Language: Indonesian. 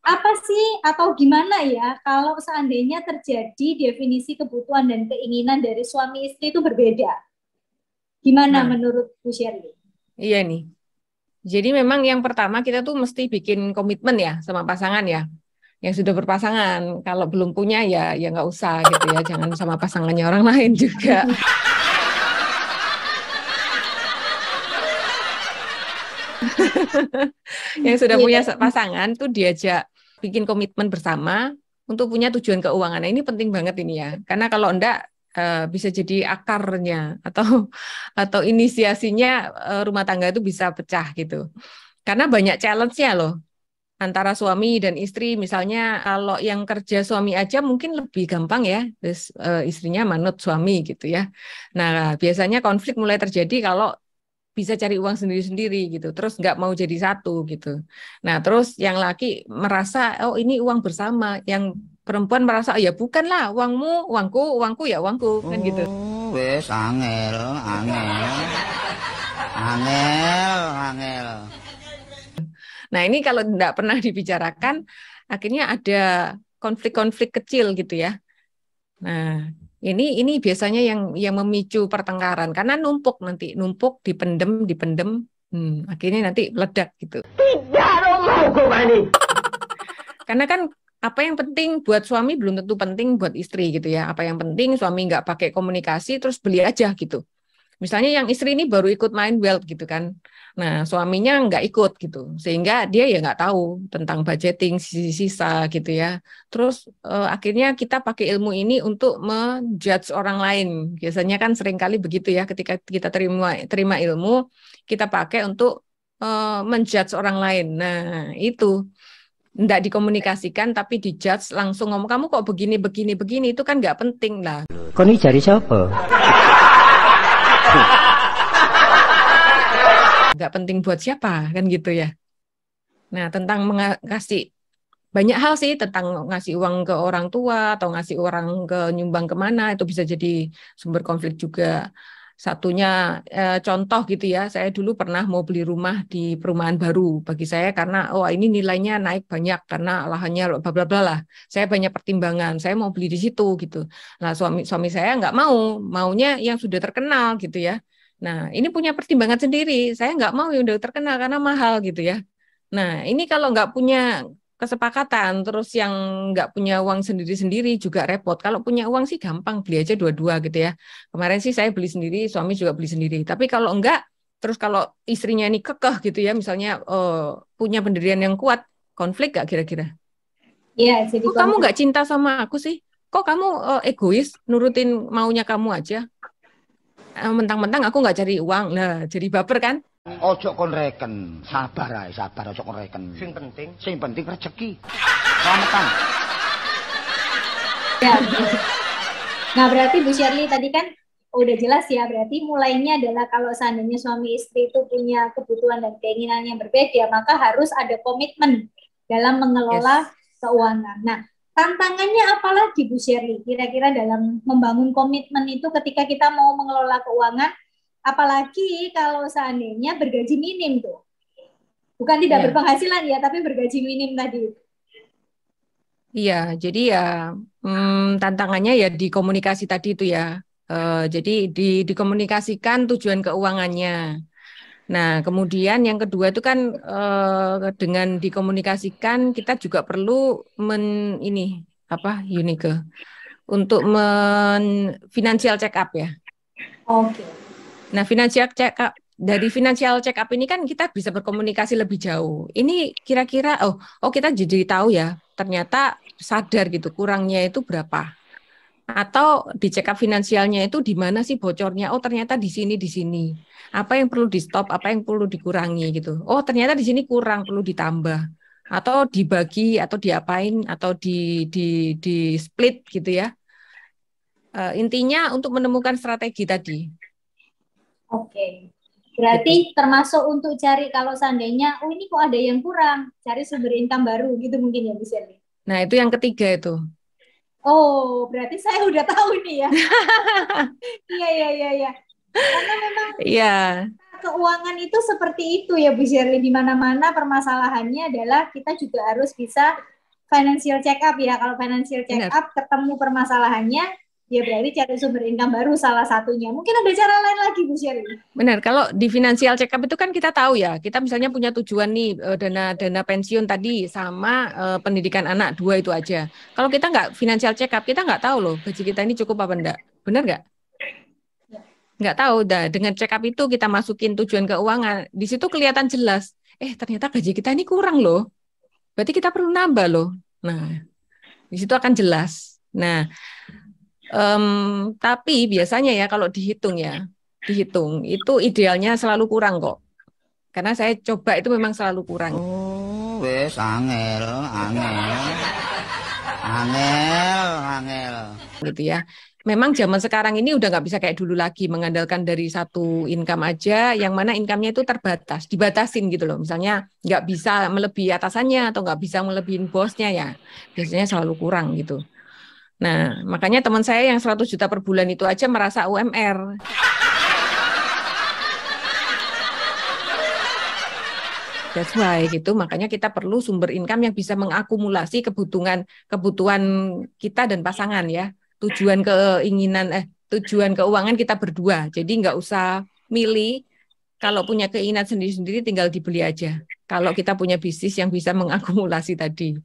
apa sih atau gimana ya kalau seandainya terjadi definisi kebutuhan dan keinginan dari suami istri itu berbeda? Gimana Nah, menurut Bu Shirley? iya nih. Jadi memang yang pertama kita tuh mesti bikin komitmen ya sama pasangan ya. Yang sudah berpasangan, kalau belum punya ya ya nggak usah gitu ya. Jangan sama pasangannya orang lain juga. Yang sudah punya Iya. pasangan tuh diajak bikin komitmen bersama untuk punya tujuan keuangan. Nah, ini penting banget ini ya. Karena kalau enggak bisa jadi akarnya atau inisiasinya rumah tangga itu bisa pecah gitu. Karena banyak challenge-nya loh antara suami dan istri. Misalnya kalau yang kerja suami aja mungkin lebih gampang ya, terus istrinya manut suami gitu ya. Nah, biasanya konflik mulai terjadi kalau bisa cari uang sendiri-sendiri gitu, terus nggak mau jadi satu gitu. Nah, terus yang laki merasa, oh ini uang bersama, yang perempuan merasa, oh, ya bukanlah, uangmu, uangku, uangku ya uangku, kan gitu. Oh, wes angel, angel, angel, angel. Nah, ini kalau nggak pernah dibicarakan, akhirnya ada konflik-konflik kecil gitu ya. Nah, ini biasanya yang memicu pertengkaran karena numpuk nanti, numpuk, dipendem, dipendem, akhirnya nanti meledak gitu. Karena kan apa yang penting buat suami belum tentu penting buat istri gitu ya. Apa yang penting suami nggak pakai komunikasi terus beli aja gitu. Misalnya yang istri ini baru ikut main Wealth gitu kan. Nah, suaminya nggak ikut gitu. Sehingga dia ya nggak tahu tentang budgeting, sisa-sisa gitu ya. Terus akhirnya kita pakai ilmu ini untuk menjudge orang lain. Biasanya kan seringkali begitu ya ketika kita terima terima ilmu, kita pakai untuk menjudge orang lain. Nah, itu nggak dikomunikasikan tapi dijudge langsung ngomong kamu kok begini begini begini itu kan nggak penting lah. Kau ini cari siapa? Nggak penting buat siapa kan gitu ya. Nah, tentang mengasih banyak hal sih tentang ngasih uang ke orang tua atau ngasih orang ke nyumbang kemana itu bisa jadi sumber konflik juga. Satunya contoh gitu ya, saya dulu pernah mau beli rumah di perumahan baru bagi saya karena oh ini nilainya naik banyak karena lahannya bla bla bla lah. Saya banyak pertimbangan, saya mau beli di situ gitu. Nah suami suami saya nggak mau, maunya yang sudah terkenal gitu ya. Nah ini punya pertimbangan sendiri, saya nggak mau yang udah terkenal karena mahal gitu ya. Nah ini kalau nggak punya kesepakatan, terus yang nggak punya uang sendiri-sendiri juga repot. Kalau punya uang sih gampang, beli aja dua-dua gitu ya. Kemarin sih saya beli sendiri, suami juga beli sendiri. Tapi kalau enggak, terus kalau istrinya ini kekeh gitu ya, misalnya punya pendirian yang kuat, konflik gak kira-kira? Iya, jadi Kok kamu konflik. nggak cinta sama aku sih? Kok kamu egois, nurutin maunya kamu aja? Mentang-mentang aku nggak cari uang. Nah, jadi baper kan? Ojo kon reken, sabar ae, sabar ojo kon reken. Sing penting rezeki. Selamatan. Ya. Nah, berarti Bu Shirley tadi kan udah jelas ya, berarti mulainya adalah kalau seandainya suami istri itu punya kebutuhan dan keinginan yang berbeda, maka harus ada komitmen dalam mengelola Yes. keuangan. Nah, tantangannya apa lagi Bu Shirley? Kira-kira dalam membangun komitmen itu ketika kita mau mengelola keuangan, apalagi kalau seandainya bergaji minim tuh. Bukan tidak Iya. berpenghasilan ya, tapi bergaji minim tadi. Iya, jadi ya tantangannya ya di komunikasi tadi itu ya. Jadi dikomunikasikan tujuan keuangannya. Nah, kemudian yang kedua itu kan dengan dikomunikasikan kita juga perlu ini apa Yunike untuk financial check up ya. Oke. Nah, financial check up dari financial check up ini kan kita bisa berkomunikasi lebih jauh. Ini kira-kira oh kita jadi tahu ya, ternyata sadar gitu kurangnya itu berapa. Atau di check up finansialnya itu di mana sih bocornya? Oh, ternyata di sini di sini. Apa yang perlu di stop, apa yang perlu dikurangi gitu. Oh, ternyata di sini kurang, perlu ditambah. Atau dibagi atau diapain atau di split gitu ya. Intinya untuk menemukan strategi tadi Oke. gitu. Berarti termasuk untuk cari kalau seandainya, oh ini kok ada yang kurang, cari sumber income baru gitu mungkin ya bisa nih. Nah, itu yang ketiga itu. Oh, berarti saya udah tahu nih ya. Iya, iya, iya, iya. Karena memang Iya, keuangan itu seperti itu ya Bu Shirley. Di mana-mana permasalahannya adalah kita juga harus bisa financial check up ya. Kalau financial check up ketemu permasalahannya, ya berarti cari sumber income baru salah satunya. Mungkin ada cara lain lagi Bu Shirley. Benar, kalau di financial check up itu kan kita tahu ya, kita misalnya punya tujuan nih dana pensiun tadi sama pendidikan anak 2 itu aja. Kalau kita nggak financial check up, kita nggak tahu loh gaji kita ini cukup apa enggak. Benar nggak? Nggak tahu. Dengan check up itu kita masukin tujuan keuangan, di situ kelihatan jelas. Ternyata gaji kita ini kurang loh. Berarti kita perlu nambah loh. Nah, di situ akan jelas. Nah, tapi biasanya ya kalau dihitung itu idealnya selalu kurang kok. Karena saya coba itu memang selalu kurang. Oh, wes angel. Gitu ya. Memang zaman sekarang ini udah nggak bisa kayak dulu lagi mengandalkan dari satu income aja, yang mana income-nya itu terbatas, dibatasin gitu loh. Misalnya nggak bisa melebihi atasannya atau nggak bisa melebihi bosnya ya. Biasanya selalu kurang gitu. Nah, makanya teman saya yang 100 juta per bulan itu aja merasa UMR. That's why gitu. Makanya kita perlu sumber income yang bisa mengakumulasi kebutuhan kita dan pasangan ya. Tujuan keuangan kita berdua. Jadi nggak usah milih. Kalau punya keinginan sendiri-sendiri tinggal dibeli aja. Kalau kita punya bisnis yang bisa mengakumulasi tadi.